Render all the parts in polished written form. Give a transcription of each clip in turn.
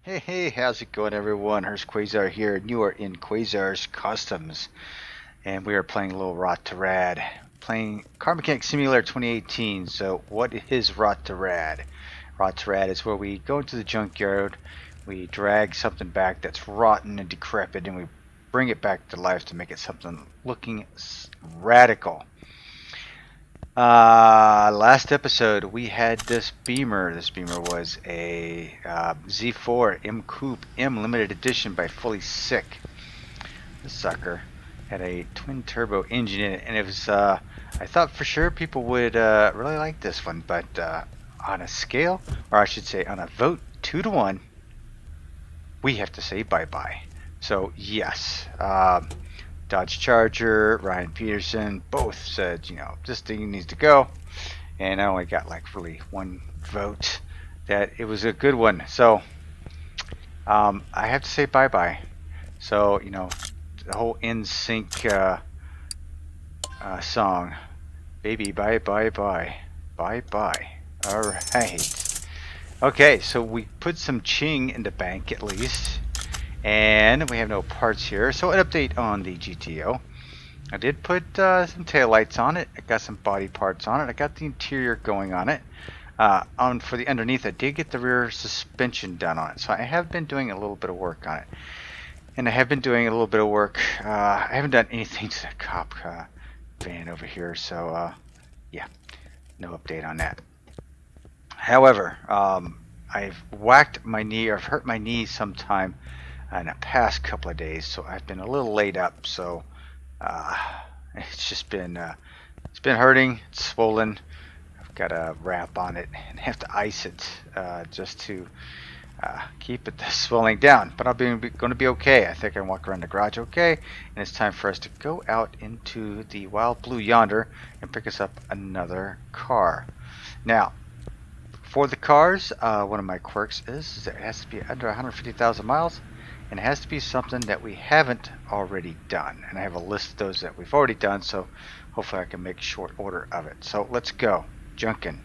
Hey, how's it going, everyone? Hurst Quayzar here, and you are in Quayzar's Customs, and we are playing a little Rot2Rad, playing Car Mechanic Simulator 2018. So, what is Rot2Rad? Rot2Rad is where we go into the junkyard, we drag something back that's rotten and decrepit, and we bring it back to life to make it something looking radical. Last episode we had this Beamer. This Beamer was a Z4 M Coupe M Limited Edition by Fulysic. This sucker had a twin turbo engine in it, and it was. I thought for sure people would really like this one, but on a scale, or I should say, on a vote 2-1, we have to say bye bye. So yes. Dodge Charger, Ryan Peterson, both said, this thing needs to go. And I only got like really one vote that it was a good one. So I have to say bye bye. So, the whole NSYNC song, baby, bye bye bye, bye bye. All right. Okay, so we put some ching in the bank at least. And we have no parts here, so an update on the GTO. I did put some taillights on it. I got some body parts on it. I got the interior going on it. For the underneath, I did get the rear suspension done on it. So I have been doing a little bit of work on it. And I have been doing a little bit of work. I haven't done anything to the cop van over here. So, yeah, no update on that. However, I've whacked my knee, or I've hurt my knee sometime in the past couple of days, so I've been a little laid up. So it's just been hurting. It's swollen. I've got a wrap on it and have to ice it just to keep the swelling down. But I'm going to be okay. I think I can walk around the garage okay. And it's time for us to go out into the wild blue yonder and pick us up another car. Now, for the cars, one of my quirks is that it has to be under 150,000 miles. And it has to be something that we haven't already done. And I have a list of those that we've already done, so hopefully I can make short order of it. So let's go. Junkin'.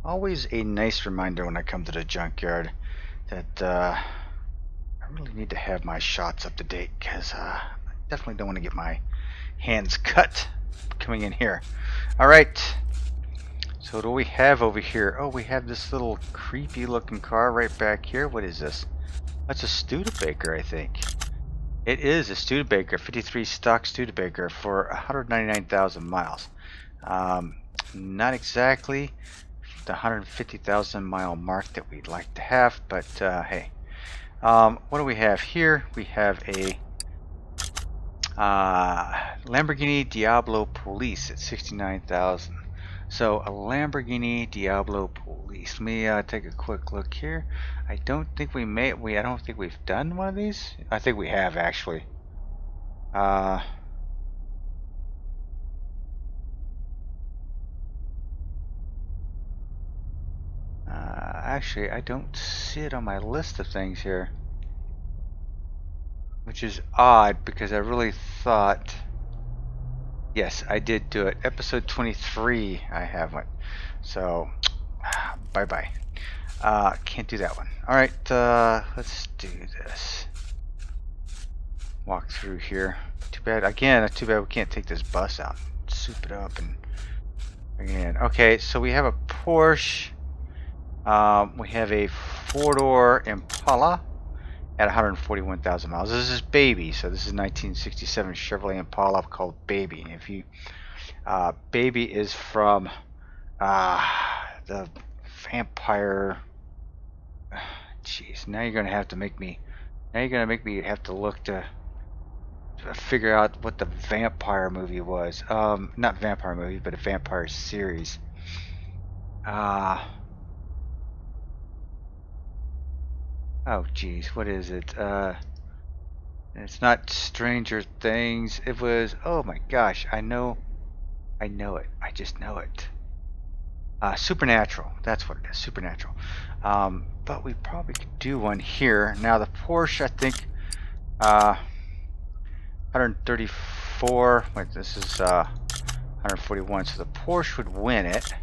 Always a nice reminder when I come to the junkyard that I really need to have my shots up to date, because I definitely don't want to get my hands cut coming in here. Alright, so what do we have over here? Oh, we have this little creepy looking car right back here. What is this? That's a Studebaker, I think. It is a Studebaker, 53 stock Studebaker for 199,000 miles. Not exactly the 150,000 mile mark that we'd like to have, but hey. What do we have here? We have a Lamborghini Diablo Police at 69,000. So a Lamborghini Diablo Police. Let me take a quick look here. I don't think I don't think we've done one of these. I think we have actually. Actually, I don't see it on my list of things here, which is odd because I really thought. Yes, I did do it. Episode 23, I have one. So, bye bye. Can't do that one. Alright, let's do this. Walk through here. Too bad, again, too bad we can't take this bus out. Soup it up and bring it in. Okay, so we have a Porsche. We have a four-door Impala at 141,000 miles. This is Baby, so this is 1967 Chevrolet Impala called Baby. If you, Baby is from the vampire. Jeez, now you're gonna have to make me Now you're gonna make me have to look to figure out what the vampire movie was. Not vampire movie, but a vampire series. Oh geez, what is it? It's not Stranger Things. It was, oh my gosh, I know it. I just know it. Supernatural. That's what it is. Supernatural. But we probably could do one here. Now the Porsche, I think, 134. Wait, this is 141. So the Porsche would win it.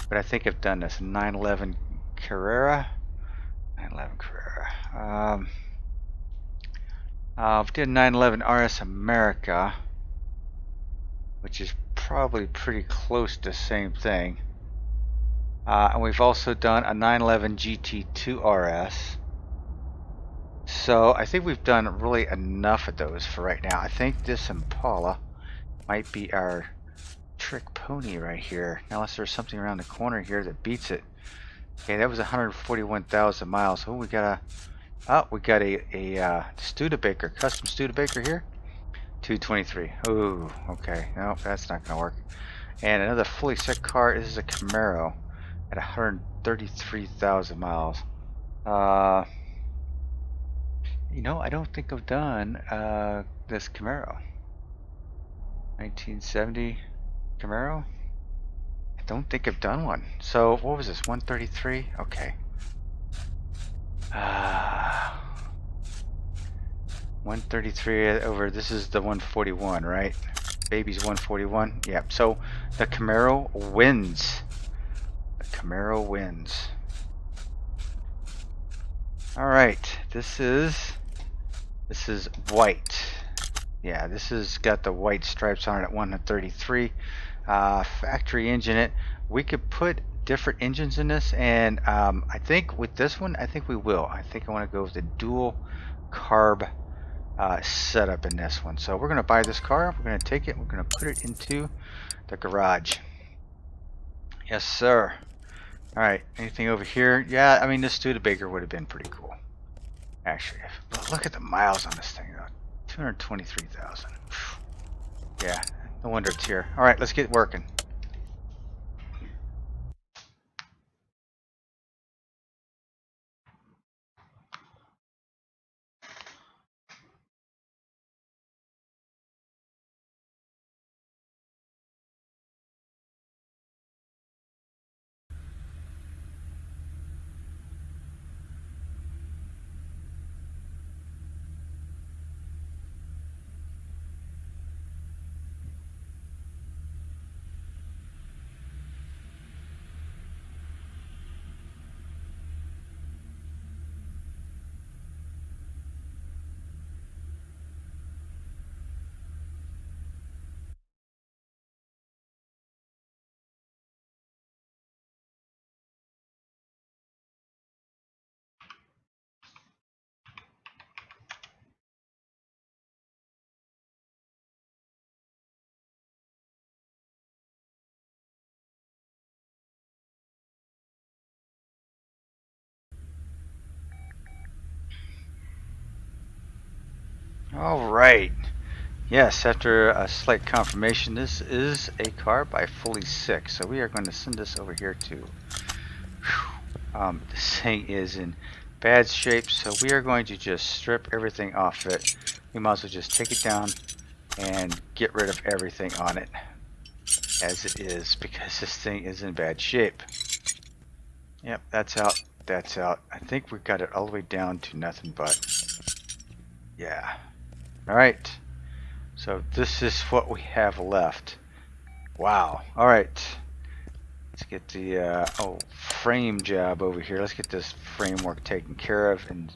But I think I've done this 911 Carrera. 911 Carrera. We did 911 RS America, which is probably pretty close to the same thing. And we've also done a 911 GT2 RS. So I think we've done really enough of those for right now. I think this Impala might be our trick pony right here. Unless there's something around the corner here that beats it. Okay, that was 141,000 miles. Oh, we got a Studebaker, custom Studebaker here. 223. Oh, okay. No, that's not gonna work. And another Fulysic car. This is a Camaro at 133,000 miles. You know, I don't think I've done this Camaro. 1970 Camaro. I don't think I've done one. So what was this? 133. Okay. 133 over. This is the 141, right? Baby's 141. Yep. So the Camaro wins. The Camaro wins. All right. This is white. Yeah, this has got the white stripes on it at 133. Factory engine it. We could put different engines in this, and I think with this one, I think we will. I think I want to go with the dual carb setup in this one. So we're going to buy this car. We're going to take it. We're going to put it into the garage. Yes, sir. All right. Anything over here? Yeah, I mean, this Studebaker would have been pretty cool. Actually, but look at the miles on this thing, though. 223,000. Yeah, no wonder it's here. All right, let's get working. All right. Yes, after a slight confirmation, this is a car by Fulysic. So we are going to send this over here to. This thing is in bad shape, so we are going to just strip everything off it. We might as well just take it down and get rid of everything on it as it is, because this thing is in bad shape. Yep, that's out. That's out. I think we've got it all the way down to nothing but. Yeah. Alright. So this is what we have left. Wow. Alright. Let's get the frame job over here. Let's get this framework taken care of, and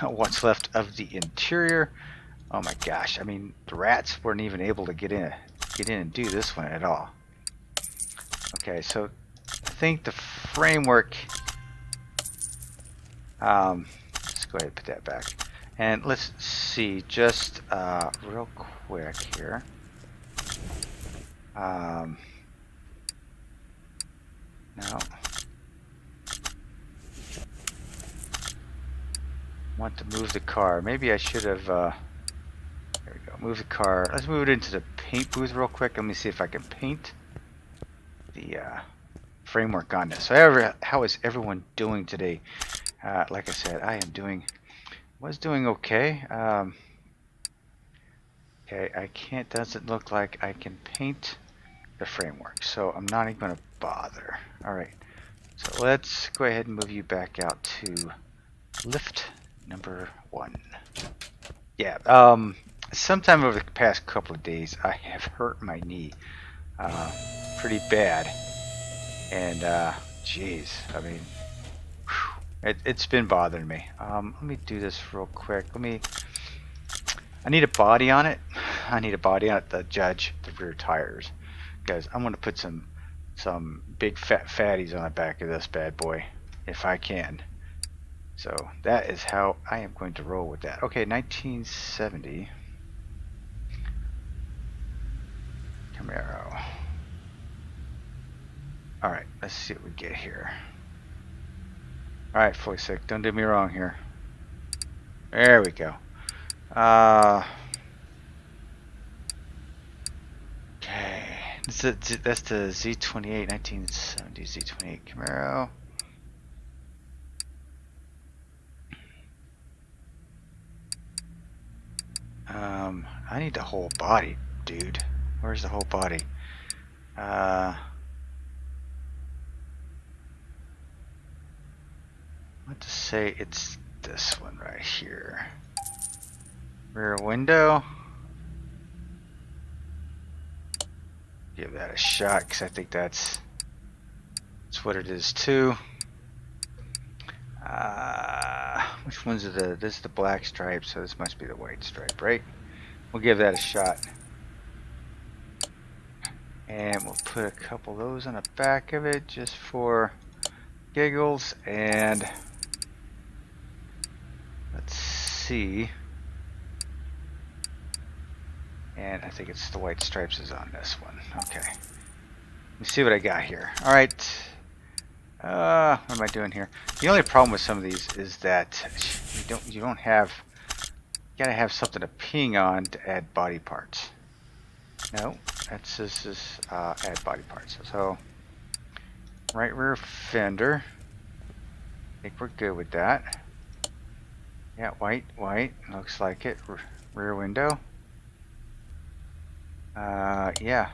what's left of the interior. Oh my gosh. I mean, the rats weren't even able to get in and do this one at all. Okay, so I think the framework, let's go ahead and put that back. And let's see, just real quick here. No. want to move the car. Maybe I should have, there we go, move the car. Let's move it into the paint booth real quick. Let me see if I can paint the framework on this. So how is everyone doing today? Like I said, I am was doing okay. Okay, I can't, doesn't look like I can paint the framework, so I'm not even going to bother. Alright, so let's go ahead and move you back out to lift number 1. Yeah, sometime over the past couple of days I have hurt my knee pretty bad, and geez, I mean, it's been bothering me. Let me do this real quick. I need a body on it. I need a body on it to judge the rear tires, because I'm going to put some big fat fatties on the back of this bad boy if I can. So that is how I am going to roll with that. Okay, 1970 Camaro. Alright, let's see what we get here. Alright, Fulysic, don't do me wrong here. There we go. Okay, that's the Z28, 1970 Z28 Camaro. I need the whole body, dude. Where's the whole body? Let's say it's this one right here. Rear window. Give that a shot, because I think that's what it is too. Which ones are this is the black stripe, so this must be the white stripe, right? We'll give that a shot. And we'll put a couple of those on the back of it just for giggles. And let's see. And I think it's the white stripes is on this one. Okay. Let me see what I got here. Alright. What am I doing here? The only problem with some of these is that you don't have, you gotta have something to ping on to add body parts. No, this is add body parts. So right rear fender. I think we're good with that. Yeah, white, looks like it. Rear window. Yeah.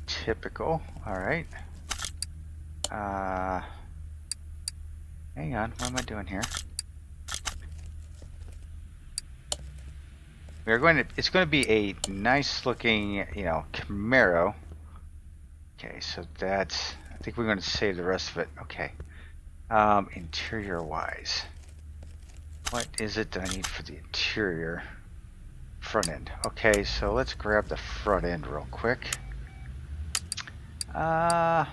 Typical. Alright. Hang on, what am I doing here? It's going to be a nice looking, Camaro. Okay, so I think we're going to save the rest of it. Okay. Interior wise. What is it that I need for the interior? Front end. Okay, so let's grab the front end real quick. Where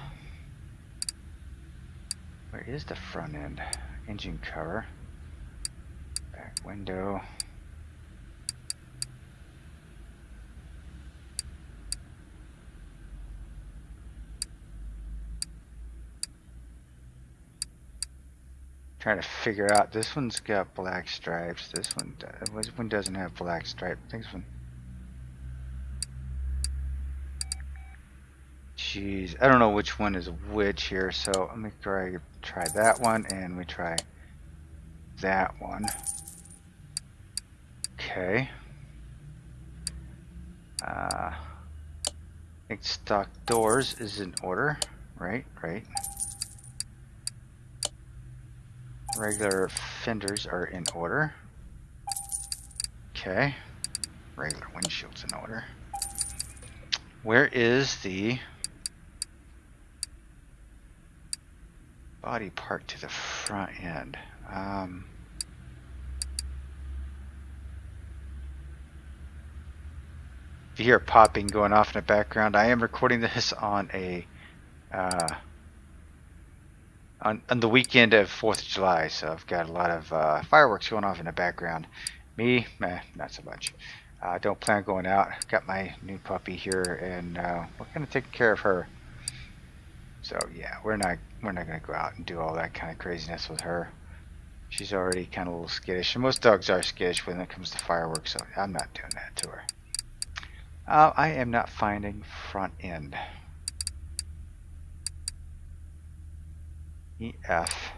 is the front end? Engine cover. Back window. Trying to figure out, this one's got black stripes. This one doesn't have black stripe. I think this one. Jeez, I don't know which one is which here, so let me try that one, and we try that one. Okay. I think stock doors is in order, right? Regular fenders are in order. Okay. Regular windshield's in order. Where is the body part to the front end? If you hear popping going off in the background, I am recording this on a on the weekend of 4th of July, so I've got a lot of fireworks going off in the background. Me, not so much. Don't plan on going out. Got my new puppy here, and we're gonna take care of her. So yeah, we're not gonna go out and do all that kind of craziness with her. She's already kind of a little skittish. And most dogs are skittish when it comes to fireworks, so I'm not doing that to her. I am not finding front end. EF.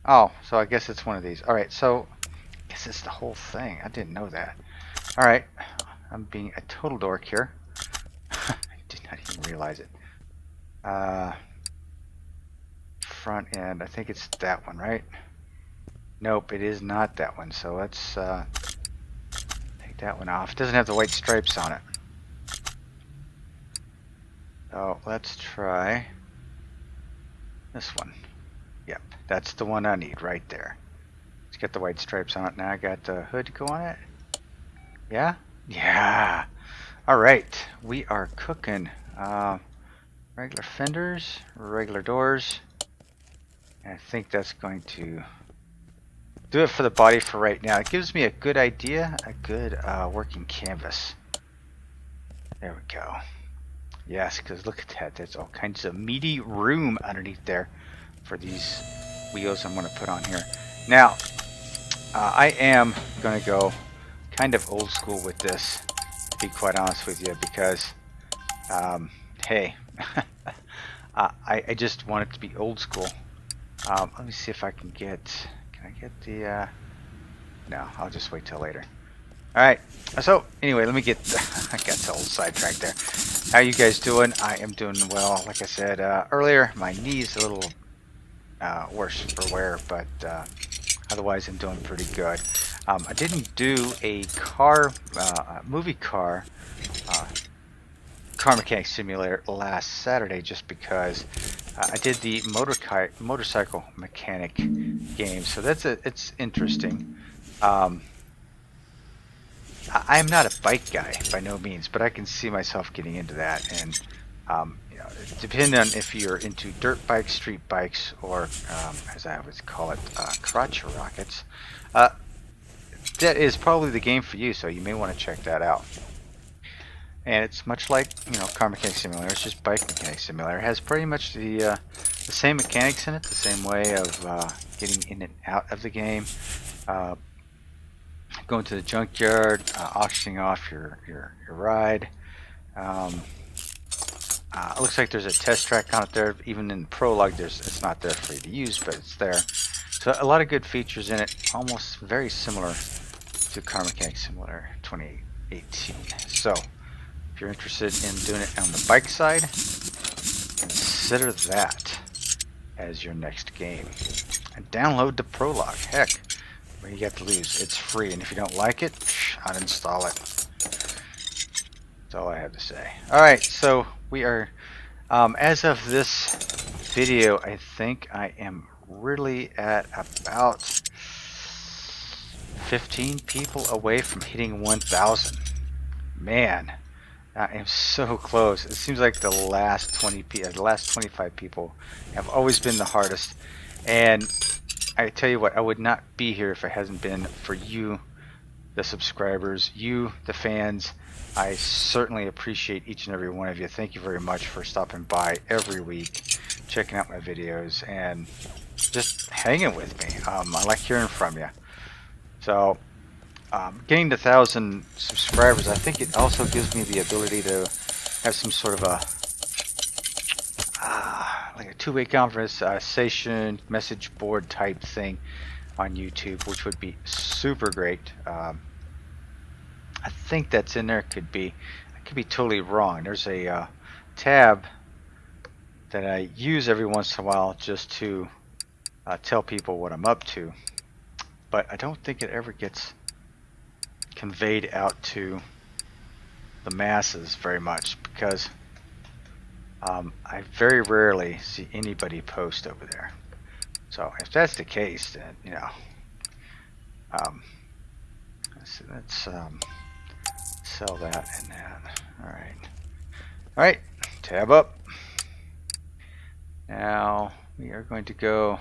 Oh, so I guess it's one of these. Alright, so I guess it's the whole thing. I didn't know that. Alright, I'm being a total dork here. I did not even realize it. Front end, I think it's that one, right? Nope, it is not that one. So let's take that one off. It doesn't have the white stripes on it. So let's try this one. Yep, that's the one I need right there. It's got the white stripes on it. Now I got the hood to go on it. Yeah? Yeah. Alright, we are cooking. Regular fenders, regular doors. And I think that's going to do it for the body for right now. It gives me a good idea, a good working canvas. There we go. Yes, because look at that. There's all kinds of meaty room underneath there for these wheels I'm going to put on here. Now, I am going to go kind of old school with this, to be quite honest with you, because, hey, I just want it to be old school. Let me see if I can get the, no, I'll just wait till later. Alright, so anyway, let me get, I got a little sidetracked there. How you guys doing? I am doing well. Like I said earlier, my knee's a little worse for wear, but otherwise I'm doing pretty good. I didn't do a movie car mechanic simulator last Saturday just because I did the motorcycle mechanic game, so it's interesting. I'm not a bike guy by no means, but I can see myself getting into that, and you know, depending on if you're into dirt bikes, street bikes, or as I would call it, crotch rockets, that is probably the game for you. So you may want to check that out. And it's much like, you know, car mechanic simulator. It's just bike mechanic simulator. It has pretty much the same mechanics in it, the same way of getting in and out of the game. Going to the junkyard, auctioning off your ride. It looks like there's a test track on it there. Even in the prologue, it's not there for you to use, but it's there. So a lot of good features in it, almost very similar to Car Mechanic Simulator 2018. So if you're interested in doing it on the bike side, consider that as your next game. And download the prologue. Heck, what do you got to lose? It's free, and if you don't like it, uninstall it. That's all I have to say. Alright, so we are, as of this video, I think I am really at about 15 people away from hitting 1,000. Man, I am so close. It seems like the last 25 people have always been the hardest. And I tell you what, I would not be here if it hasn't been for you, the subscribers, you, the fans. I certainly appreciate each and every one of you. Thank you very much for stopping by every week, checking out my videos, and just hanging with me. I like hearing from you. So, getting to 1,000 subscribers, I think it also gives me the ability to have some sort of like a two-way conversation, message board type thing on YouTube, which would be super great. I think that's in there. I could be totally wrong. There's a tab that I use every once in a while just to tell people what I'm up to, but I don't think it ever gets conveyed out to the masses very much, because I very rarely see anybody post over there. So if that's the case, then, you know, let's sell that and that. Alright, tab up. Now we are going to go,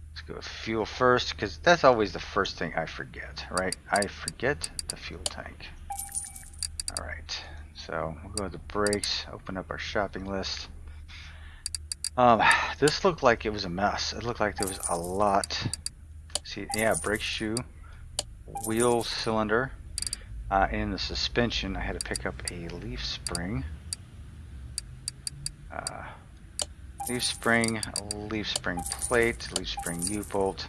let's go with fuel first, because that's always the first thing I forget, right? I forget the fuel tank. Alright, so we'll go to the brakes, open up our shopping list. This looked like it was a mess. It looked like there was a lot. See, yeah, brake shoe, wheel cylinder. In the suspension, I had to pick up a leaf spring. Leaf spring plate, leaf spring U-bolt,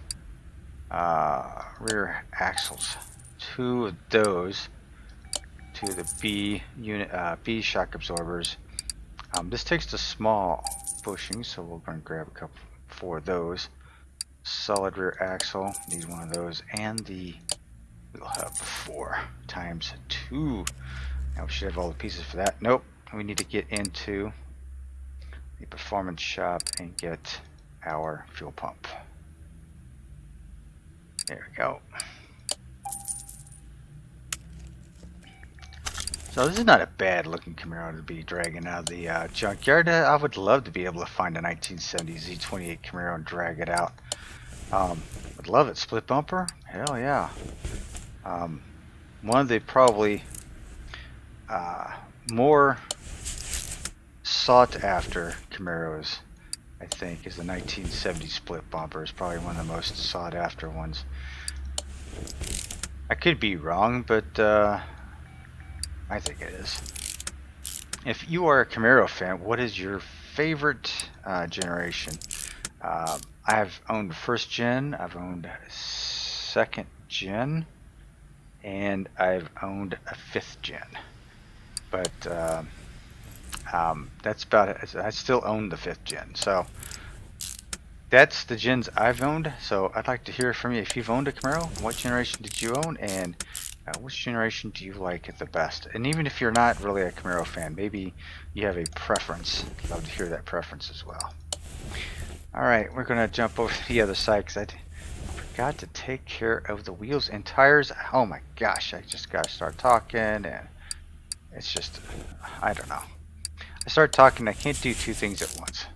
rear axles. Two of those. Two of the B unit, B shock absorbers. This takes the small bushings, so we're going to grab a couple, 4 of those. Solid rear axle, need one of those, and the wheel hub 4 times 2. Now we should have all the pieces for that. Nope, we need to get into the performance shop and get our fuel pump. There we go. So this is not a bad looking Camaro to be dragging out of the junkyard. I would love to be able to find a 1970 Z28 Camaro and drag it out. Would love it. Split bumper? Hell yeah. One of the probably more sought after Camaros, I think, is the 1970 split bumper. It's probably one of the most sought after ones. I could be wrong, but I think it is. If you are a Camaro fan, what is your favorite generation? I've owned first gen, I've owned second gen, and I've owned a 5th gen. But that's about it. I still own the 5th gen. So that's the gens I've owned. So I'd like to hear from you. If you've owned a Camaro, what generation did you own, and which generation do you like the best? And even if you're not really a Camaro fan, maybe you have a preference. I'd love to hear that preference as well. Alright, we're going to jump over to the other side because I forgot to take care of the wheels and tires. Oh my gosh, I just got to start talking, and it's just, I don't know. I start talking, I can't do 2 things at once.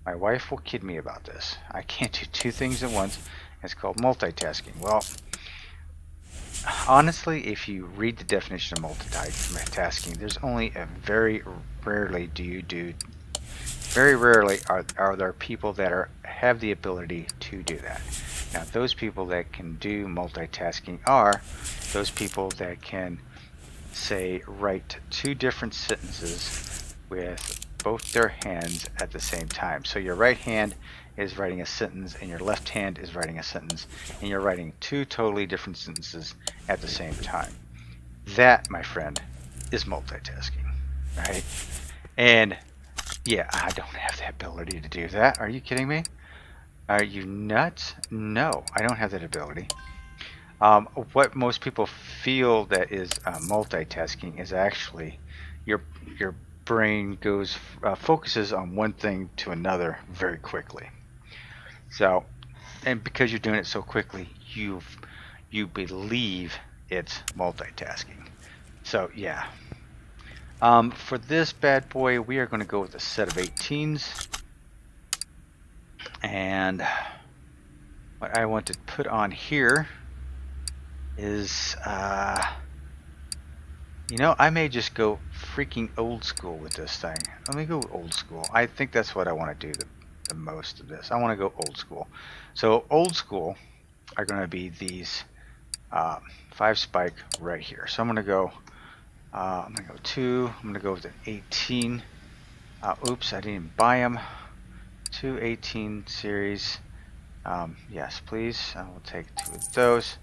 My wife will kid me about this. I can't do 2 things at once. It's called multitasking. Well, honestly, if you read the definition of multitasking, there's only a very rarely are there people that have the ability to do that. Now, those people that can do multitasking are those people that can, say, write 2 different sentences with both their hands at the same time. So your right hand is writing a sentence and your left hand is writing a sentence, and you're writing 2 totally different sentences at the same time. That, my friend, is multitasking, right? And yeah, I don't have the ability to do that. Are you kidding me? Are you nuts? No, I don't have that ability. What most people feel that is multitasking is actually your brain goes focuses on one thing to another very quickly. So, and because you're doing it so quickly, you believe it's multitasking. So yeah. For this bad boy, we are going to go with a set of 18s. And what I want to put on here is, you know, I may just go freaking old school with this thing. Let me go old school. I think that's what I want to do the most of this. I want to go old school. So old school are going to be these 5 spike right here. So I'm going to go 2. I'm going to go with an 18. Oops, I didn't buy them. 2 18 series. Yes, please. I will take 2 of those.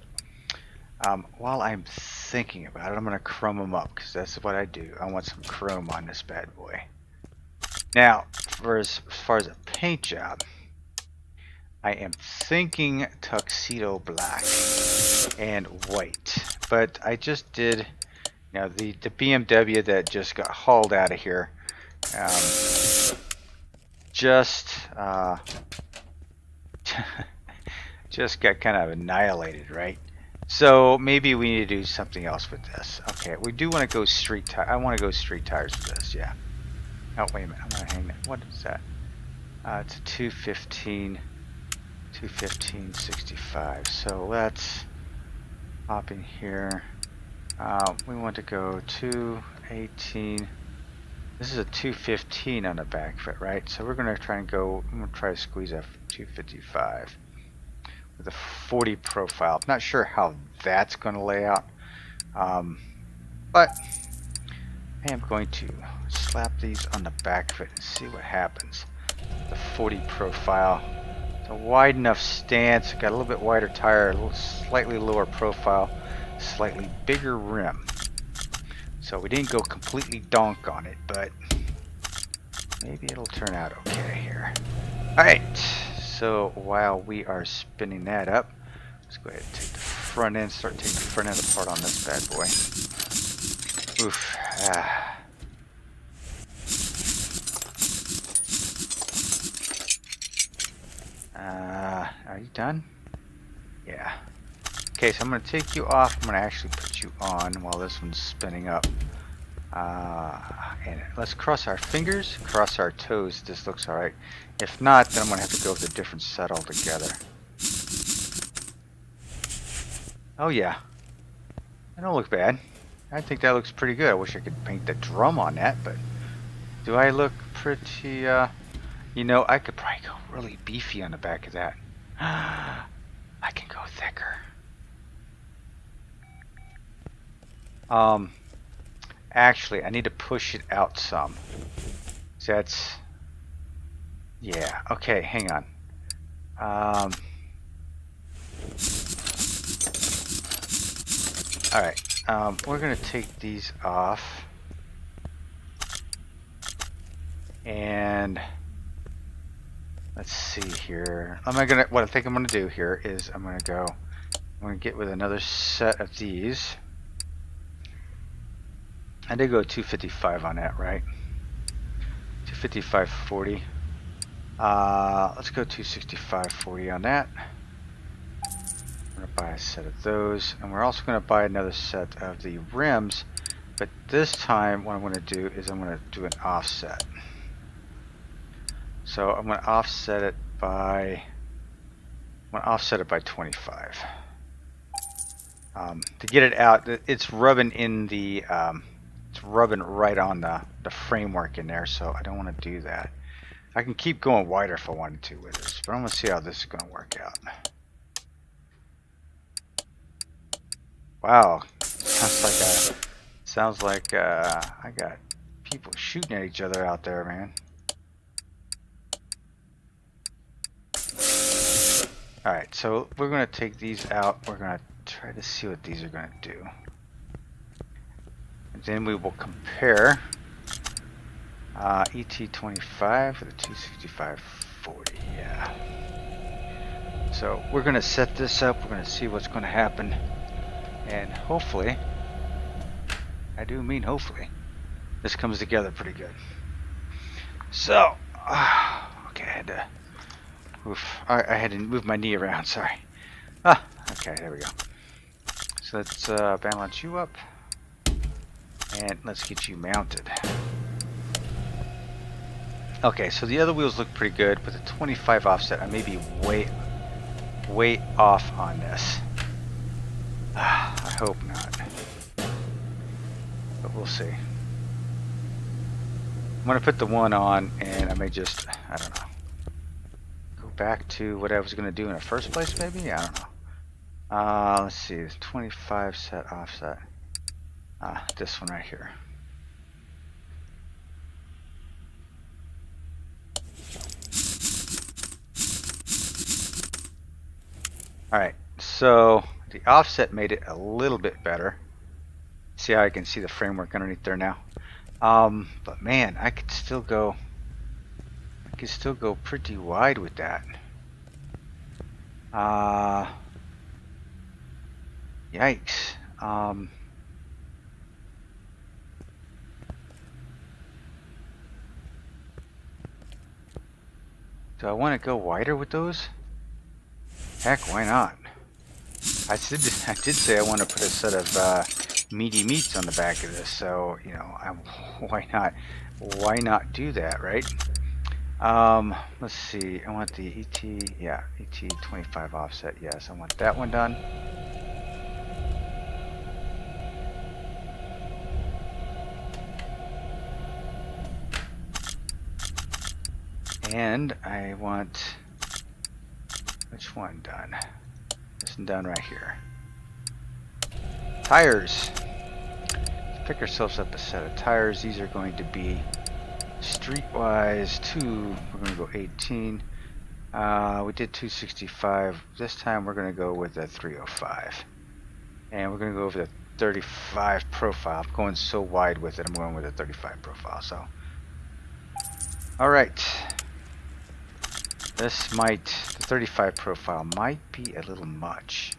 While I'm thinking about it, I'm going to chrome them up because that's what I do. I want some chrome on this bad boy. Now, as far as a paint job, I am thinking tuxedo black and white. But I just did, you know, the BMW that just got hauled out of here. Just got kind of annihilated, right? So maybe we need to do something else with this. Okay, we do want to go street tire. I want to go street tires with this, yeah. Oh, wait a minute. I'm going to hang that. What is that? It's a 215 65. So let's hop in here. We want to go 218 This is a 215 on the back of it, right? So we're gonna try and go. I'm gonna try to squeeze a 255 with a 40 profile. I'm not sure how that's gonna lay out, but I am going to slap these on the back of it and see what happens. The 40 profile. It's a wide enough stance. Got a little bit wider tire, a little slightly lower profile, slightly bigger rim. So we didn't go completely donk on it, but maybe it'll turn out okay here. Alright, so while we are spinning that up, let's go ahead and take the front end, start taking the front end apart on this bad boy. Oof. Are you done? Yeah. Okay, so I'm going to take you off. I'm going to actually put you on while this one's spinning up. And let's cross our fingers, cross our toes. This looks alright. If not, then I'm going to have to go with a different set altogether. Oh yeah. That don't look bad. I think that looks pretty good. I wish I could paint the drum on that, but do I look pretty, you know, I could probably go really beefy on the back of that. I can go thicker. Actually, I need to push it out some. So that's, yeah, okay, hang on. Alright, we're gonna take these off. And let's see here. What I think I'm gonna do here is I'm gonna get with another set of these. I did go 255 on that, right? 255.40. Let's go 265.40 on that. I'm gonna buy a set of those, and we're also gonna buy another set of the rims. But this time, what I'm gonna do is I'm gonna do an offset. So I'm gonna offset it by 25. To get it out, it's rubbing in the it's rubbing right on the framework in there, so I don't want to do that. I can keep going wider if I wanted to with this, but I'm gonna see how this is gonna work out. Wow, sounds like I got people shooting at each other out there, man. Alright, so we're going to take these out. We're going to try to see what these are going to do. And then we will compare ET25 with a 265.40. Yeah. So we're going to set this up. We're going to see what's going to happen. And hopefully, I do mean hopefully, this comes together pretty good. So, okay, I had to move my knee around, sorry. Okay, there we go. So let's balance you up. And let's get you mounted. Okay, so the other wheels look pretty good. With a 25 offset, I may be way off on this. I hope not. But we'll see. I'm going to put the one on, and I may just, I don't know, go back to what I was going to do in the first place, maybe? I don't know. Let's see, 25 set offset. This one right here. Alright, so the offset made it a little bit better. See how I can see the framework underneath there now? But man, I could still go pretty wide with that. Yikes. Do I want to go wider with those? Heck, why not? I did say I want to put a set of meaty meats on the back of this, so you know, why not do that, right? Let's see. I want the ET 25 offset. Yes, I want that one done. And I want, which one done? This one done right here. Tires. Let's pick ourselves up a set of tires. These are going to be streetwise 2. We're going to go 18. We did 265. This time we're going to go with a 305. And we're going to go over the 35 profile. I'm going so wide with it, I'm going with a 35 profile. So, alright. This might, the 35 profile might be a little much.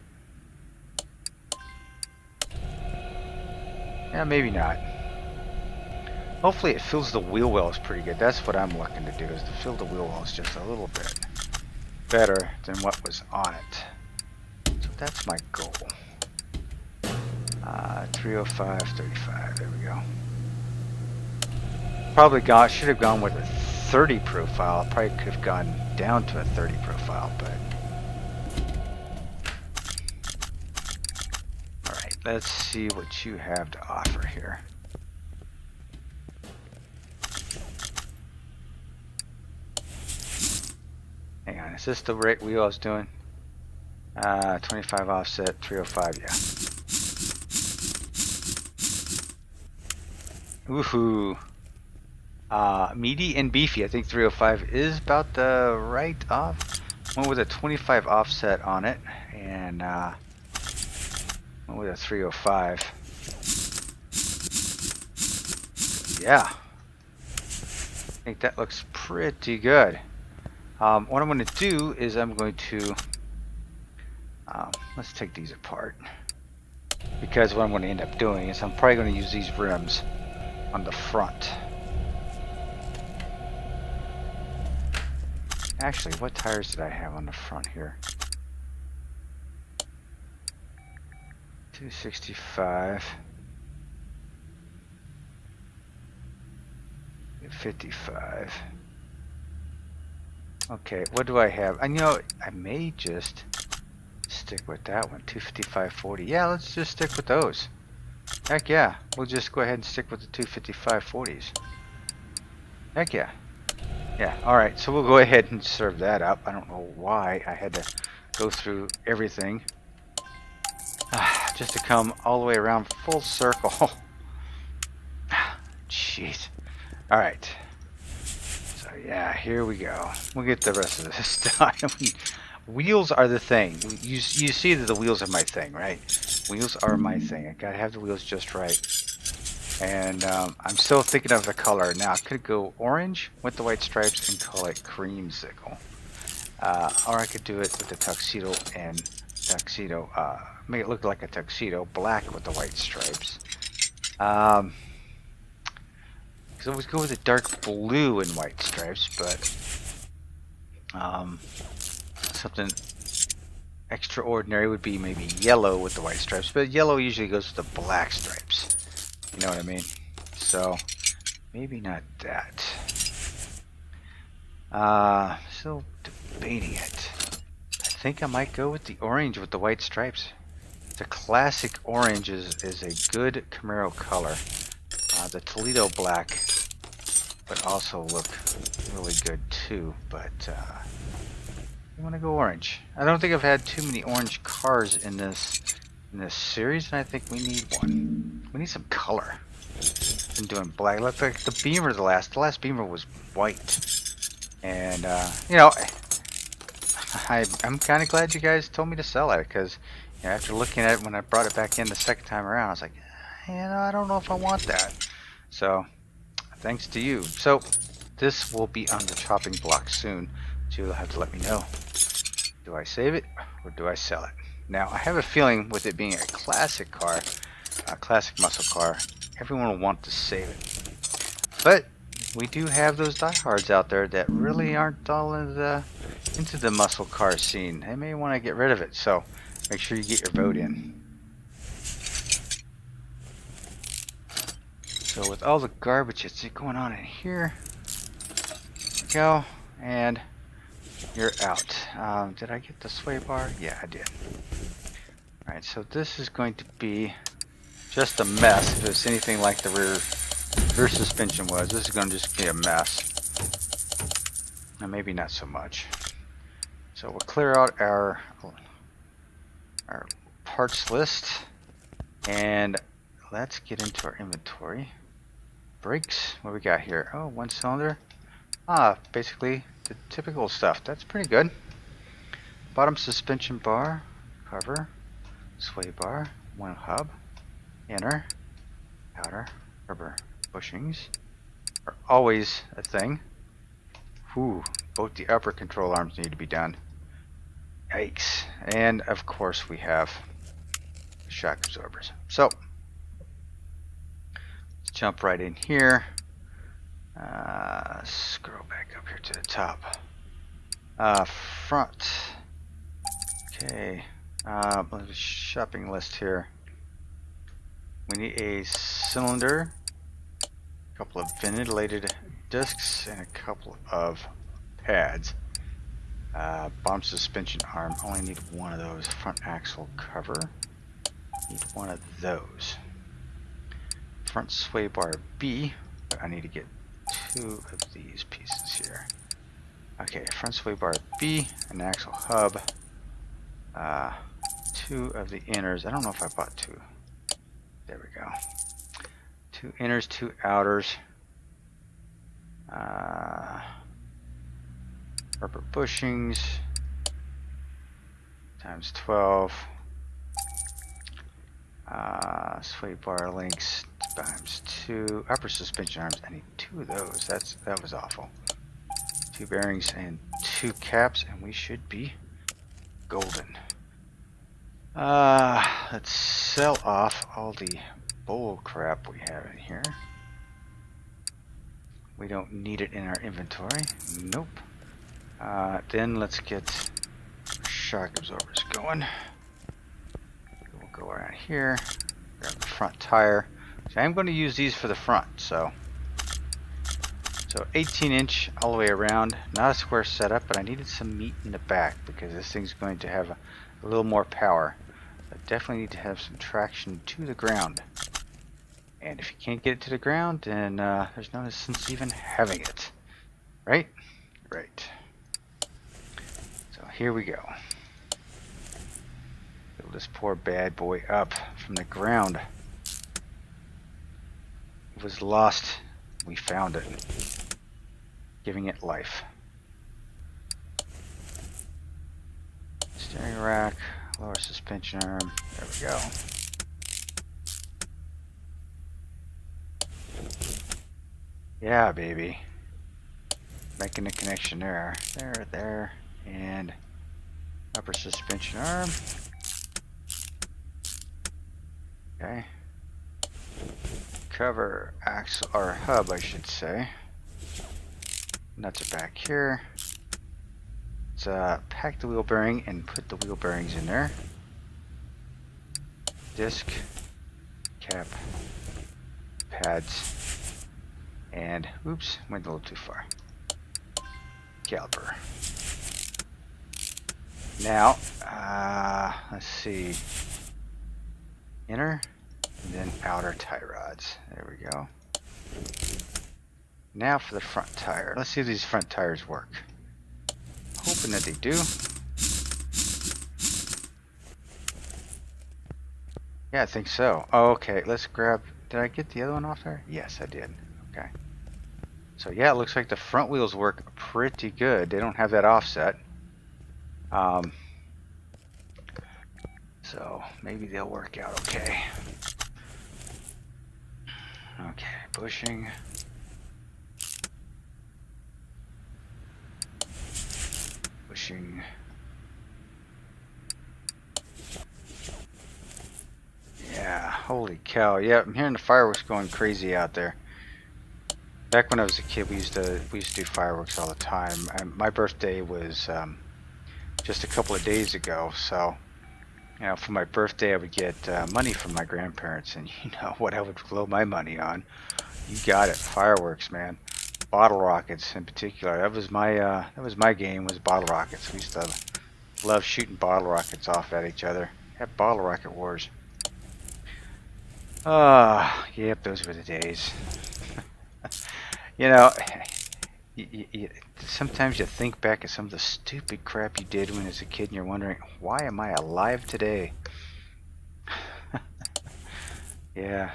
Yeah, maybe not. Hopefully it fills the wheel wells pretty good. That's what I'm looking to do, is to fill the wheel wells just a little bit better than what was on it. So that's my goal. 305, 35, there we go. Probably should have gone with a 30 profile. Probably could have gone down to a 30 profile, but alright, let's see what you have to offer here. Hang on, is this the right wheel I was doing? 25 offset, 305, yeah. Woohoo! Meaty and beefy. I think 305 is about the right off. One with a 25 offset on it, and one with a 305. Yeah, I think that looks pretty good. What I'm going to do is I'm going to let's take these apart, because what I'm going to end up doing is I'm probably going to use these rims on the front. Actually, what tires did I have on the front here? 265, 55. Okay, what do I have? I know I may just stick with that one. 255, 40. Yeah, let's just stick with those. Heck yeah, we'll just go ahead and stick with the 255 40s. Heck yeah. Yeah, alright, so we'll go ahead and serve that up. I don't know why I had to go through everything just to come all the way around full circle. Jeez. Alright. So yeah, here we go. We'll get the rest of this done. Wheels are the thing. You see that the wheels are my thing, right? Wheels are my thing. I gotta have the wheels just right. And I'm still thinking of the color. Now I could go orange with the white stripes and call it creamsicle. Or I could do it with the tuxedo and tuxedo. Make it look like a tuxedo, black with the white stripes. Because I always go with the dark blue and white stripes, but something extraordinary would be maybe yellow with the white stripes. But yellow usually goes with the black stripes. You know what I mean? So maybe not that. Still debating it. I think I might go with the orange with the white stripes. The classic orange is a good Camaro color. The Toledo black would also look really good too, but I want to go orange. I don't think I've had too many orange cars in this series, and I think we need one. We need some color. Been doing black. Looks like the Beamer. The last Beamer was white, and you know, I'm kind of glad you guys told me to sell it, because you know, after looking at it when I brought it back in the second time around, I was like, you know, I don't know if I want that. So thanks to you. So this will be on the chopping block soon, so you'll have to let me know. Do I save it or do I sell it? Now I have a feeling with it being a classic car, a classic muscle car, everyone will want to save it. But we do have those diehards out there that really aren't all into the muscle car scene. They may want to get rid of it, so make sure you get your vote in. So with all the garbage that's going on in here, there we go, and you're out. Did I get the sway bar? Yeah, I did. Alright, so this is going to be just a mess. If it's anything like the rear suspension was, this is going to just be a mess. And maybe not so much. So we'll clear out our parts list, and let's get into our inventory. Brakes, what we got here? Oh, one cylinder. Basically the typical stuff. That's pretty good. Bottom suspension bar, cover, sway bar, one hub, inner, outer, rubber bushings are always a thing. Whew, both the upper control arms need to be done. Yikes. And of course we have shock absorbers. So let's jump right in here. Scroll back up here to the top. Front. Okay. Shopping list here. We need a cylinder, a couple of ventilated discs, and a couple of pads. Bottom suspension arm, only need one of those. Front axle cover, need one of those. Front sway bar B, but I need to get two of these pieces here. Okay, front sway bar B, an axle hub, two of the inners. I don't know if I bought two. There we go. Two inners, two outers. Rubber bushings times 12. Sway bar links times 2. Upper suspension arms. I need two of those. That was awful. Two bearings and two caps, and we should be golden. Let's sell off all the bull crap we have in here. We don't need it in our inventory. Nope. Then let's get shock absorbers going. We'll go around here, grab the front tire. So I'm going to use these for the front. So 18-inch all the way around. Not a square setup, but I needed some meat in the back because this thing's going to have a little more power. I definitely need to have some traction to the ground. And if you can't get it to the ground, then there's no sense even having it. Right? Right. So here we go. Build this poor bad boy up from the ground. It was lost. We found it. Giving it life. Steering rack, lower suspension arm. There we go. Yeah, baby. Making the connection there. There, and upper suspension arm. Okay. Cover axle, or hub, I should say. Nuts are back here. Let's pack the wheel bearing and put the wheel bearings in there. Disc, cap, pads, and oops, went a little too far. Caliper. Now, let's see. Inner, and then outer tie rods. There we go. Now for the front tire. Let's see if these front tires work. Hoping that they do. Yeah, I think so. Oh, okay, let's grab... Did I get the other one off there? Yes, I did. Okay. So yeah, it looks like the front wheels work pretty good. They don't have that offset. So maybe they'll work out okay. Okay, bushing. Bushing. Yeah, holy cow. Yeah, I'm hearing the fireworks going crazy out there. Back when I was a kid, we used to do fireworks all the time. My birthday was just a couple of days ago, so you know, for my birthday I would get money from my grandparents, and you know what I would blow my money on. You got it, fireworks, man. Bottle rockets in particular. That was my game, was bottle rockets. We used to love shooting bottle rockets off at each other. Have bottle rocket wars. Yep, those were the days. You know, Sometimes you think back at some of the stupid crap you did when as a kid and you're wondering, why am I alive today? Yeah.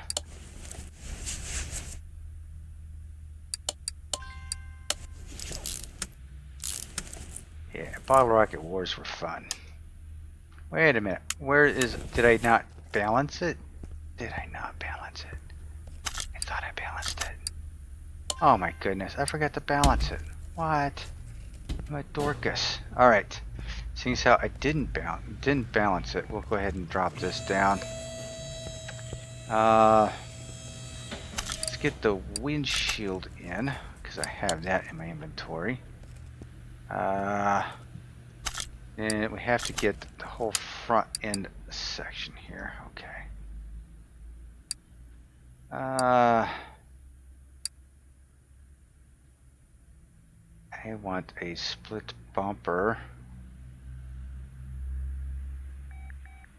Yeah, Bottle Rocket Wars were fun. Wait a minute. Did I not balance it? Did I not balance it? I thought I balanced it. Oh my goodness, I forgot to balance it. What? I'm a Dorcas. Alright. Seeing as how I didn't balance it, we'll go ahead and drop this down. Let's get the windshield in, because I have that in my inventory. And we have to get the whole front end section here. Okay. I want a split bumper.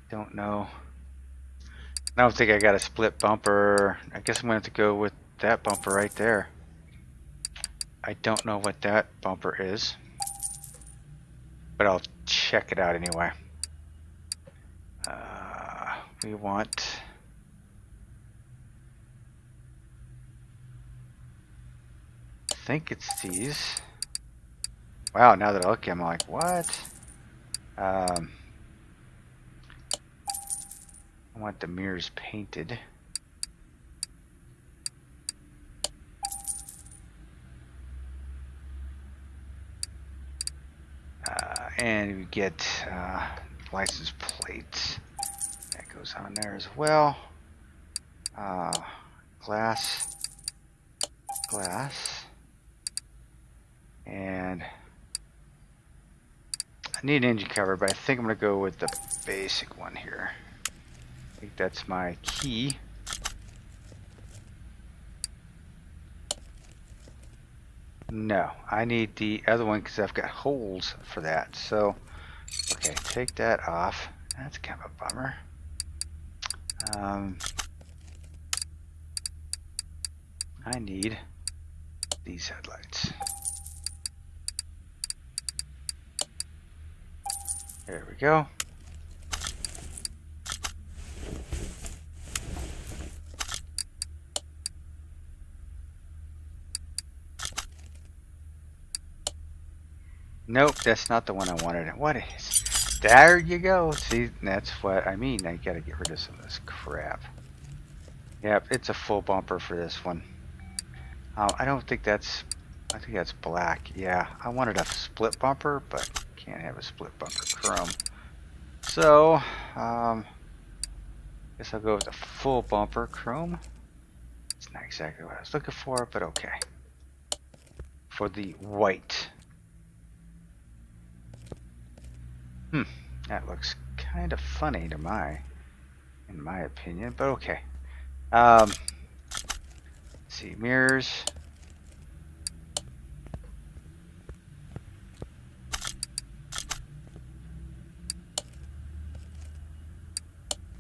Don't know. I don't think I got a split bumper. I guess I'm going to have to go with that bumper right there. I don't know what that bumper is, but I'll check it out anyway. We want... I think it's these. Wow, now that I look at them, I'm like, what? I want the mirrors painted. And we get license plates. That goes on there as well. Glass. And I need an engine cover, but I think I'm going to go with the basic one here. I think that's my key. No, I need the other one because I've got holes for that. So, okay, take that off. That's kind of a bummer. I need these headlights. There we go. Nope, that's not the one I wanted. What is? There you go. See, that's what I mean. I gotta get rid of some of this crap. Yep, it's a full bumper for this one. I don't think that's... I think that's black. Yeah, I wanted a split bumper, but can't have a split bumper chrome. So, guess I'll go with a full bumper chrome. It's not exactly what I was looking for, but okay. For the white. That looks kind of funny to in my opinion, but okay. Let's see, mirrors.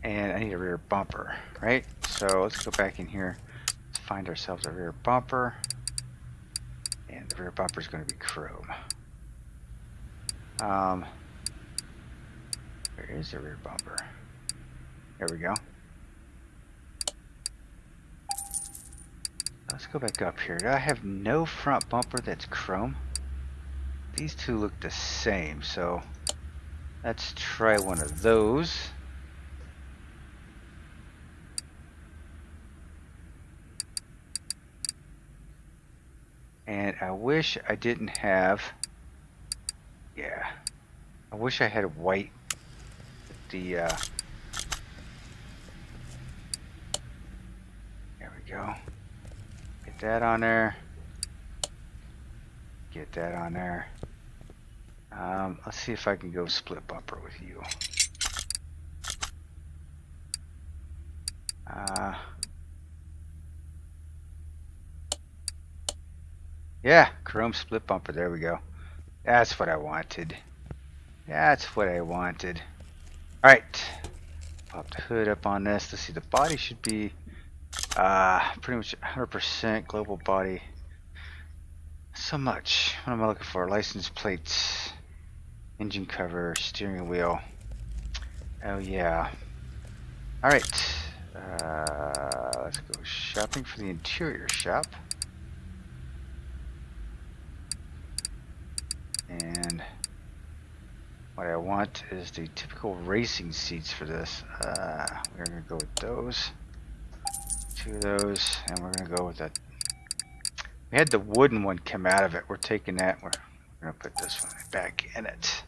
And I need a rear bumper, right? So let's go back in here. Let's find ourselves a rear bumper. And the rear bumper is going to be chrome. Where is the rear bumper? There we go. Let's go back up here. Do I have no front bumper that's chrome? These two look the same, so let's try one of those. And I wish I didn't have... Yeah. I wish I had white. There we go. Get that on there. Get that on there. Let's see if I can go split bumper with you. Yeah, chrome split bumper. There we go. That's what I wanted. That's what I wanted. Alright. Pop the hood up on this. Let's see, the body should be pretty much 100% global body so much. What am I looking for? License plates, engine cover, steering wheel. Oh yeah. All right. Let's go shopping for the interior shop. And what I want is the typical racing seats for this. We're gonna go with those. 2 of those, and we're gonna go with that. We had the wooden one come out of it. We're taking that. We're gonna put this one back in it.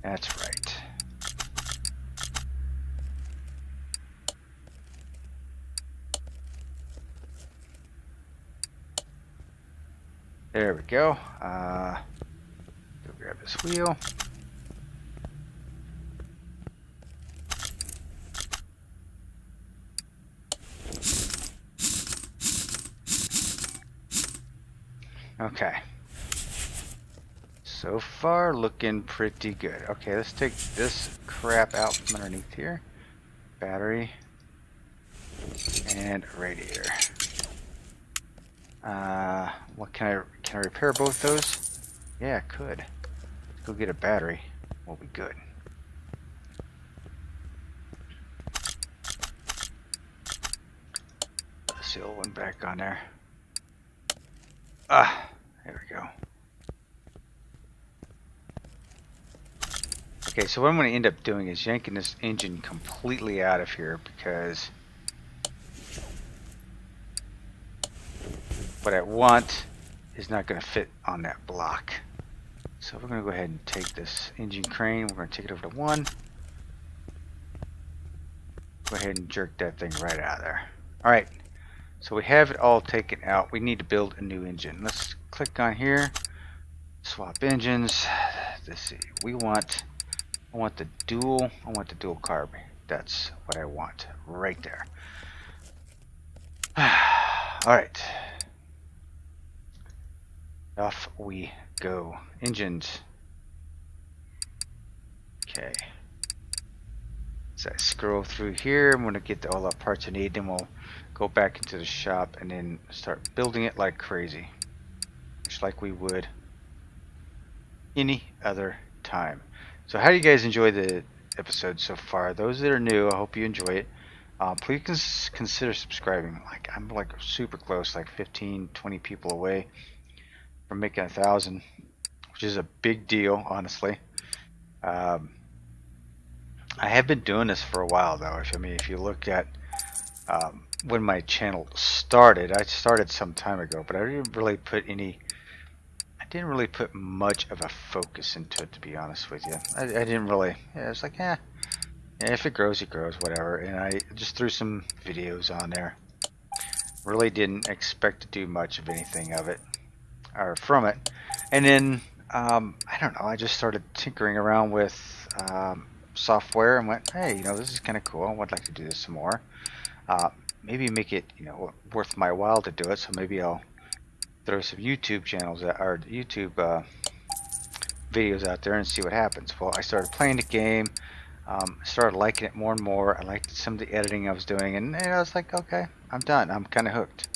That's right. There we go. Go grab this wheel. Okay. So far, looking pretty good. Okay, let's take this crap out from underneath here. Battery and radiator. What can I repair both those? Yeah, I could. Let's go get a battery. We'll be good. Put the old one back on there. There we go. Okay, so what I'm going to end up doing is yanking this engine completely out of here because what I want is not going to fit on that block. So we're going to go ahead and take this engine crane. We're going to take it over to 1. Go ahead and jerk that thing right out of there. Alright, so we have it all taken out. We need to build a new engine. Let's click on here. Swap engines. Let's see. I want the dual carb. That's what I want right there. Alright. Off we go. Engines. Okay. So I scroll through here. I'm going to get all the parts I need. Then we'll go back into the shop and then start building it like crazy. Just like we would any other time. So how do you guys enjoy the episode so far? Those that are new, I hope you enjoy it. Please consider subscribing. Like I'm like super close, like 15-20 people away from making 1,000, which is a big deal, honestly. I have been doing this for a while though. If you look at when my channel started, I started some time ago, but I didn't really put much of a focus into it, to be honest with you. I didn't really. Yeah, it's like, yeah, if it grows, it grows, whatever. And I just threw some videos on there. Really didn't expect to do much of anything of it or from it. And then I don't know. I just started tinkering around with software and went, hey, this is kind of cool. I would like to do this some more. Maybe make it, worth my while to do it. So maybe I'll throw some YouTube channels or YouTube videos out there and see what happens. Well, I started playing the game, started liking it more and more. I liked some of the editing I was doing, and I was like, okay, I'm done. I'm kind of hooked.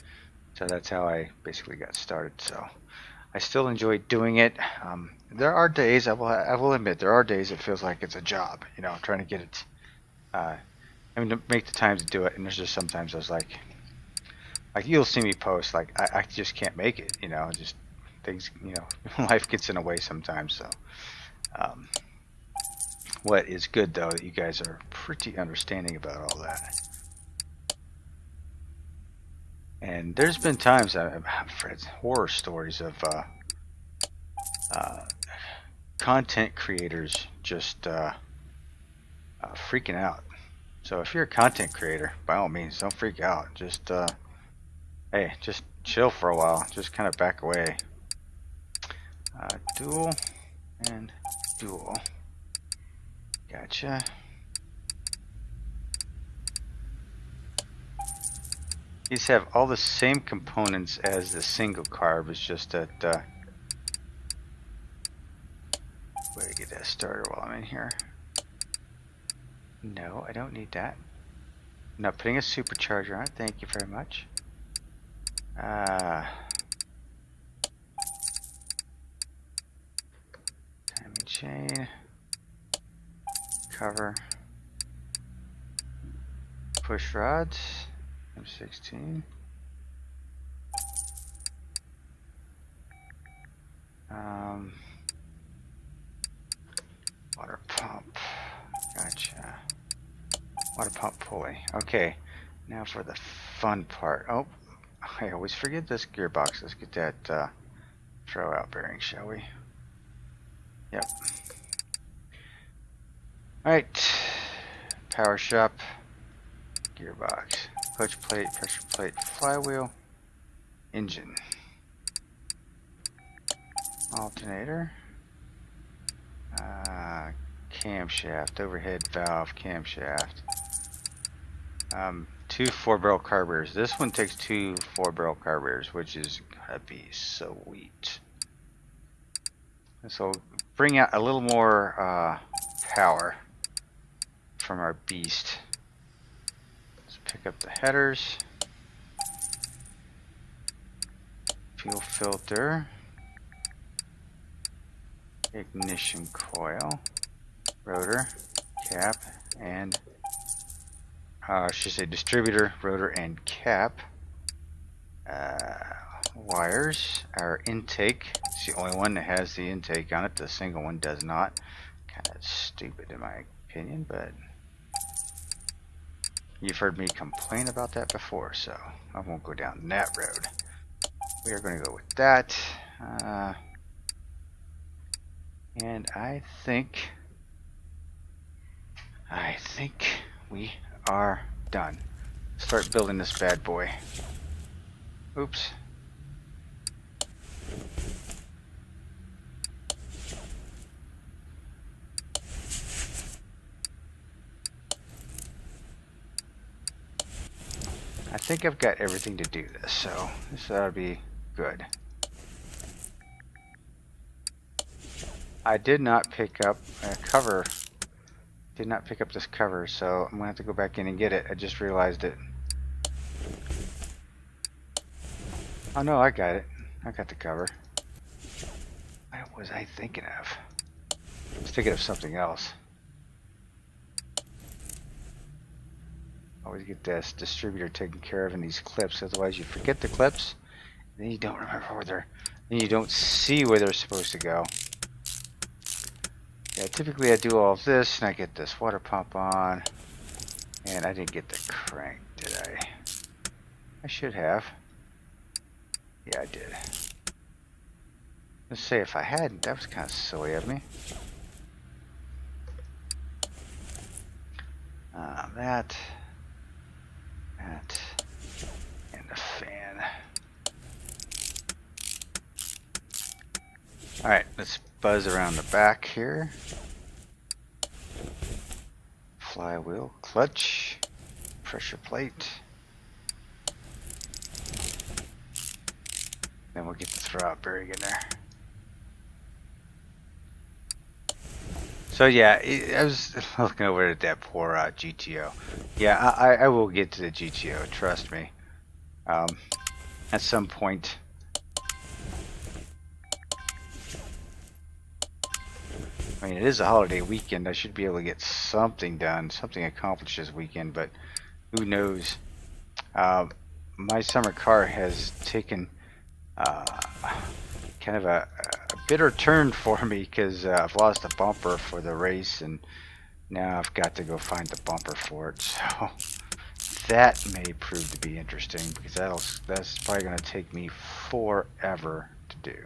So that's how I basically got started. So I still enjoy doing it. There are days, I will admit, there are days it feels like it's a job. Trying to get it. To make the time to do it, and there's just sometimes I was like you'll see me post like I just can't make it, just things, life gets in the way sometimes. So what is good though, that you guys are pretty understanding about all that. And there's been times I've read horror stories of content creators just freaking out. So if you're a content creator, by all means, don't freak out. Just hey, just chill for a while. Just kind of back away. Dual and dual. Gotcha. These have all the same components as the single carb. It's just that way to get that started while I'm in here. No, I don't need that. I'm not putting a supercharger on it. Thank you very much. chain, cover, push rods, M16. Water pump. Gotcha. Water pump pulley. Okay. Now for the fun part. Oh, I always forget this gearbox. Let's get that throw out bearing, shall we? Yep. Alright. Power shop. Gearbox. Clutch plate, pressure plate, flywheel. Engine. Alternator. Camshaft, overhead valve, camshaft. 2 4-barrel carburetors. This one takes 2 4-barrel carburetors, which is gonna be sweet. So bring out a little more power from our beast. Let's pick up the headers. Fuel filter. Ignition coil, rotor, cap, and I should say distributor, rotor, and cap. Wires, our intake. It's the only one that has the intake on it. The single one does not. Kind of stupid in my opinion, but you've heard me complain about that before, so I won't go down that road. We are going to go with that. And I think we are done. Start building this bad boy. Oops. I think I've got everything to do this, so this ought to be good. I did not pick up a cover. Did not pick up this cover, so I'm gonna have to go back in and get it. I just realized it. Oh no, I got it. I got the cover. What was I thinking of? I was thinking of something else. Always get this distributor taken care of in these clips, otherwise you forget the clips, and then you don't remember where they're, then you don't see where they're supposed to go. Yeah, typically I do all of this and I get this water pump on, and I didn't get the crank, did I? I should have. Yeah, I did. Let's say if I hadn't, that was kind of silly of me. That, and the fan. Alright, let's buzz around the back here. Flywheel, clutch, pressure plate. Then we'll get the throw-out bearing in there. So yeah, I was looking over at that poor GTO. Yeah, I will get to the GTO, trust me. At some point. I mean, it is a holiday weekend. I should be able to get something done, something accomplished this weekend, but who knows? My summer car has taken kind of a bitter turn for me because I've lost a bumper for the race, and now I've got to go find the bumper for it. So that may prove to be interesting because that's probably going to take me forever to do.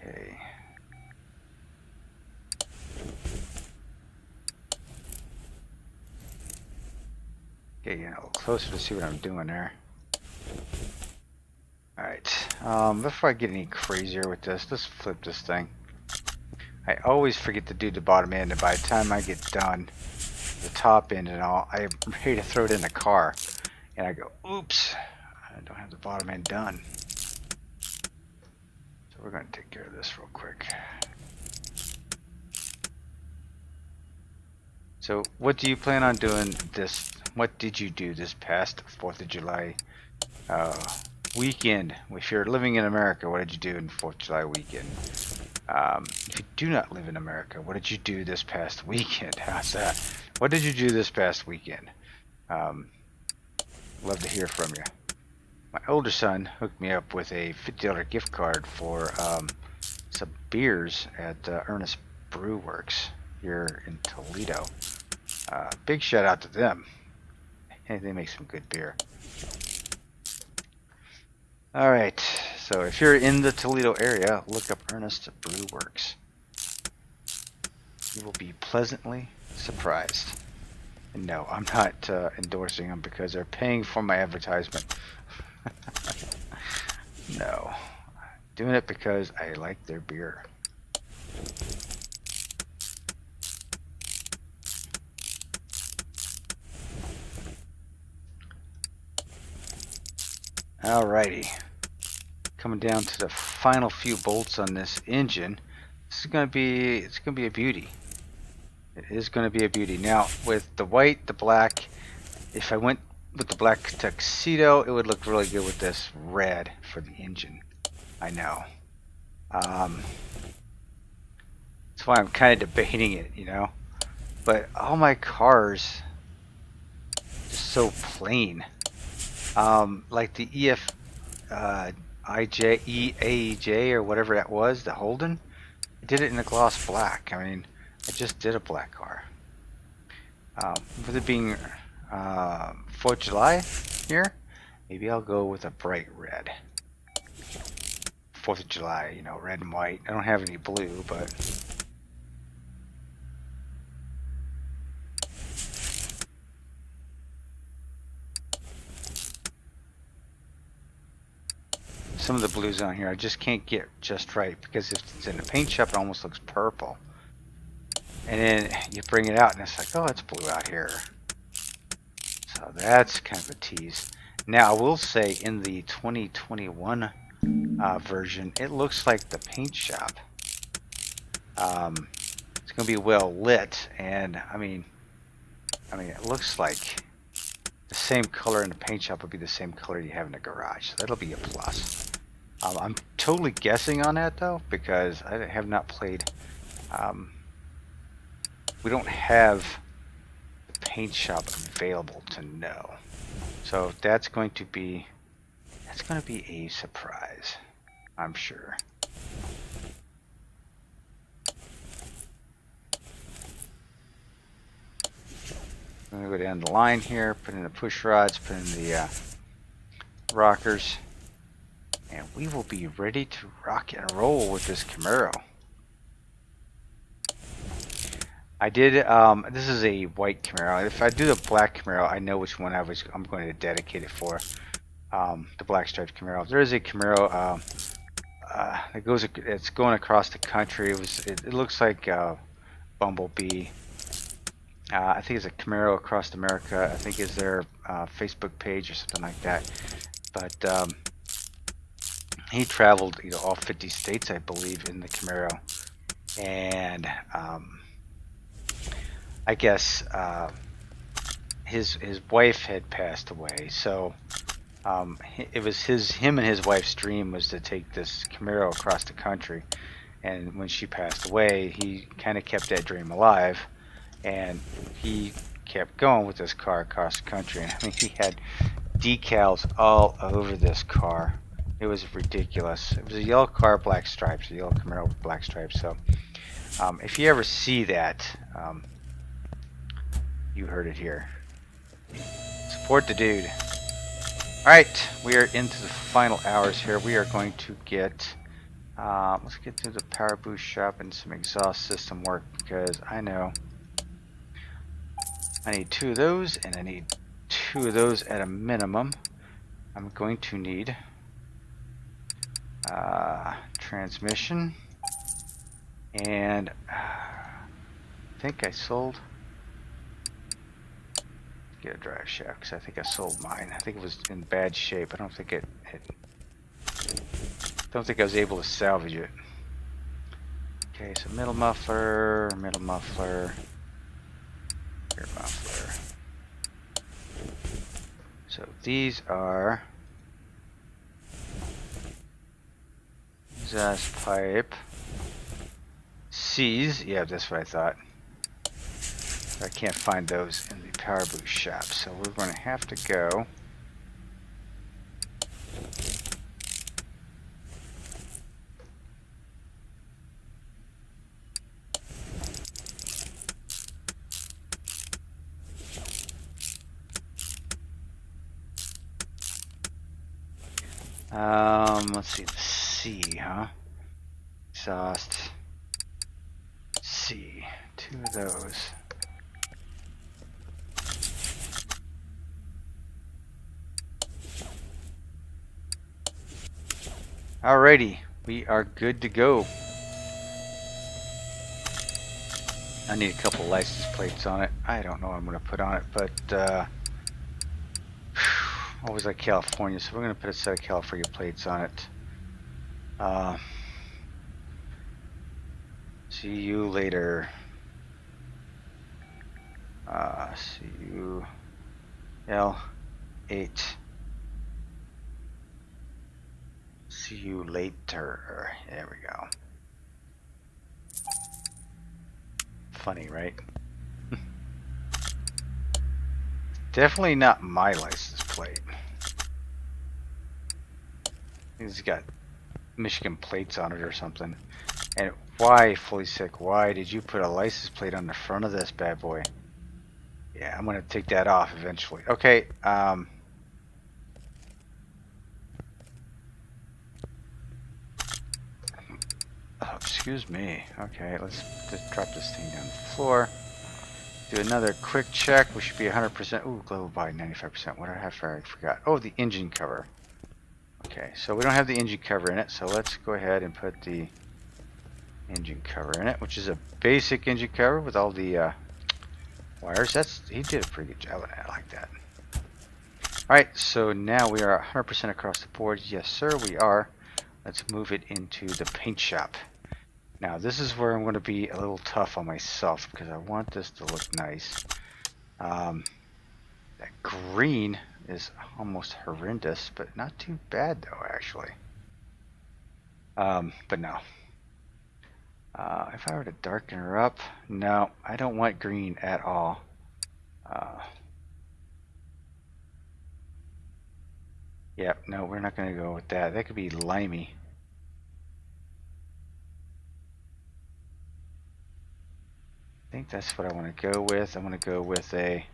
Okay. Getting a little closer to see what I'm doing there. Alright, before I get any crazier with this, let's flip this thing. I always forget to do the bottom end, and by the time I get done, the top end and all, I'm ready to throw it in the car. And I go, oops, I don't have the bottom end done. So we're going to take care of this real quick. So what do you plan on doing this? What did you do this past 4th of July weekend. If you're living in America, what did you do in 4th of July weekend? If you do not live in America, what did you do this past weekend? How's that? What did you do this past weekend? Love to hear from you. My older son hooked me up with a $50 gift card for some beers at Ernest Brew Works here in Toledo. Big shout out to them. Hey, they make some good beer. Alright, so if you're in the Toledo area, look up Ernest Brew Works. You will be pleasantly surprised. And no, I'm not endorsing them because they're paying for my advertisement. No, doing it because I like their beer. Alrighty, coming down to the final few bolts on this engine. This is gonna be a beauty. It is gonna be a beauty. Now with the white, the black, if I went with the black tuxedo, it would look really good with this red for the engine. I know. That's why I'm kind of debating it, you know. But all my cars just so plain. Like the EAJ or whatever that was, the Holden. I did it in a gloss black. I mean, I just did a black car. With it being 4th of July here, maybe I'll go with a bright red. 4th of July, you know, red and white. I don't have any blue, but some of the blues on here I just can't get just right, because if it's in the paint shop it almost looks purple, and then you bring it out and it's like, oh, it's blue out here. So that's kind of a tease. Now I will say in the 2021 version, it looks like the paint shop it's gonna be well lit, and I mean it looks like the same color in the paint shop would be the same color you have in the garage, so that'll be a plus. I'm totally guessing on that though, because I have not played. We don't have the paint shop available to know, so that's going to be a surprise, I'm sure. I'm gonna go down the line here, put in the push rods, put in the rockers, and we will be ready to rock and roll with this Camaro. I did, this is a white Camaro. If I do the black Camaro, I know which one I'm going to dedicate it for. The black striped Camaro. There is a Camaro it's going across the country. It looks like Bumblebee. I think it's a Camaro Across America. I think is their Facebook page or something like that. But he traveled, you know, all 50 states, I believe, in the Camaro, and I guess his wife had passed away, so it was him and his wife's dream was to take this Camaro across the country, and when she passed away, he kind of kept that dream alive, and he kept going with this car across the country. And I mean, he had decals all over this car. It was ridiculous. It was a yellow car, black stripes, a yellow Camaro with black stripes. So if you ever see that, you heard it here. Support the dude. Alright, we are into the final hours here. We are going to get, let's get to the power boost shop and some exhaust system work, because I know I need 2 of those, and I need 2 of those at a minimum. I'm going to need transmission, and I think I sold, get a drive shaft, because I think I sold mine. I think it was in bad shape. I don't think I was able to salvage it. Okay, so middle muffler, rear muffler. So these are exhaust pipe. C's. Yeah, that's what I thought. I can't find those in the power boost shop, so we're going to have to go. Let's see, the C, huh? Exhaust. C. 2 of those. Alrighty, we are good to go. I need a couple license plates on it. I don't know what I'm going to put on it, but always like California, so we're going to put a set of California plates on it. See you later. See you L8. See you later. There we go. Funny, right? Definitely not my license plate. He's got Michigan plates on it or something. And why, Fulysic, why did you put a license plate on the front of this bad boy? Yeah, I'm gonna take that off eventually. Okay, oh, excuse me. Okay, let's just drop this thing down the floor. Do another quick check. We should be 100%. Ooh, global by 95%. What did I have for? I forgot. Oh, the engine cover. Okay, so we don't have the engine cover in it, so let's go ahead and put the engine cover in it, which is a basic engine cover with all the wires. He did a pretty good job on that. I like that. Alright, so now we are 100% across the board. Yes, sir, we are. Let's move it into the paint shop. Now, this is where I'm going to be a little tough on myself because I want this to look nice. That green is almost horrendous, but not too bad though, actually. But no. If I were to darken her up, no, I don't want green at all. Yep, no, we're not going to go with that. That could be limey. I think that's what I want to go with. I want to go with a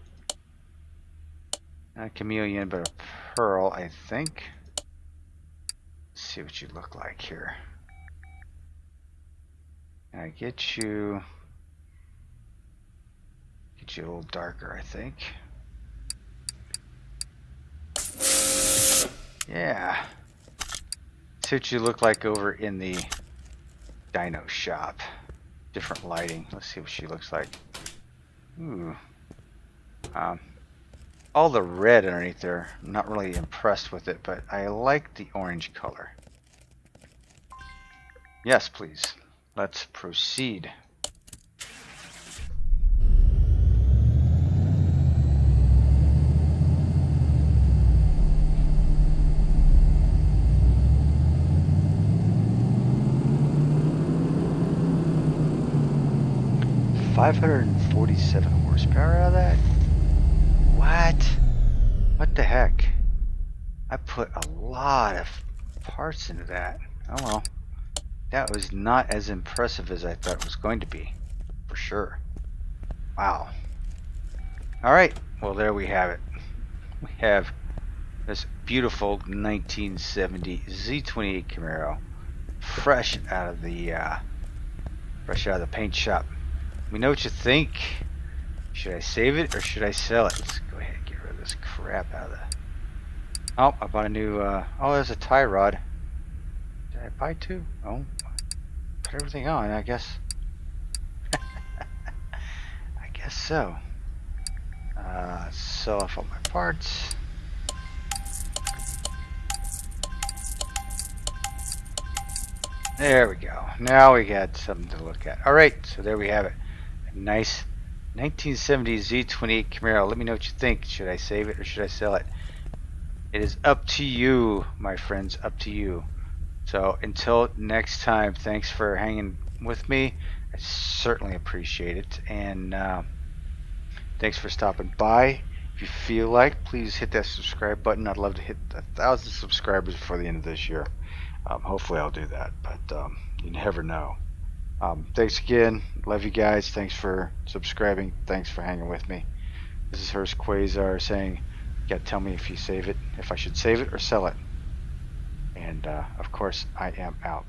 not a chameleon, but a pearl, I think. Let's see what you look like here. Can I get you a little darker, I think. Yeah. See what you look like over in the dyno shop. Different lighting. Let's see what she looks like. Ooh. All the red underneath there, I'm not really impressed with it, but I like the orange color. Yes, please. Let's proceed. $547 horsepower out of that? What? What the heck? I put a lot of parts into that. Oh well. That was not as impressive as I thought it was going to be. For sure. Wow. Alright. Well, there we have it. We have this beautiful 1970 Z28 Camaro. Fresh out of the paint shop. Let me know what you think. Should I save it or should I sell it? Let's go ahead and get rid of this crap out of the... Oh, I bought a new... oh, there's a tie rod. Did I buy two? Oh, put everything on, I guess. I guess so. Sell off all my parts. There we go. Now we got something to look at. Alright, so there we have it. A nice 1970 Z28 Camaro. Let me know what you think. Should I save it or should I sell it? It is up to you, my friends. Up to you. So until next time, thanks for hanging with me. I certainly appreciate it. And thanks for stopping by. If you feel like, please hit that subscribe button. I'd love to hit 1,000 subscribers before the end of this year. Hopefully I'll do that, but you never know. Thanks again. Love you guys. Thanks for subscribing. Thanks for hanging with me. This is Hurst Quayzar saying, you gotta tell me if you save it, if I should save it or sell it. And of course, I am out.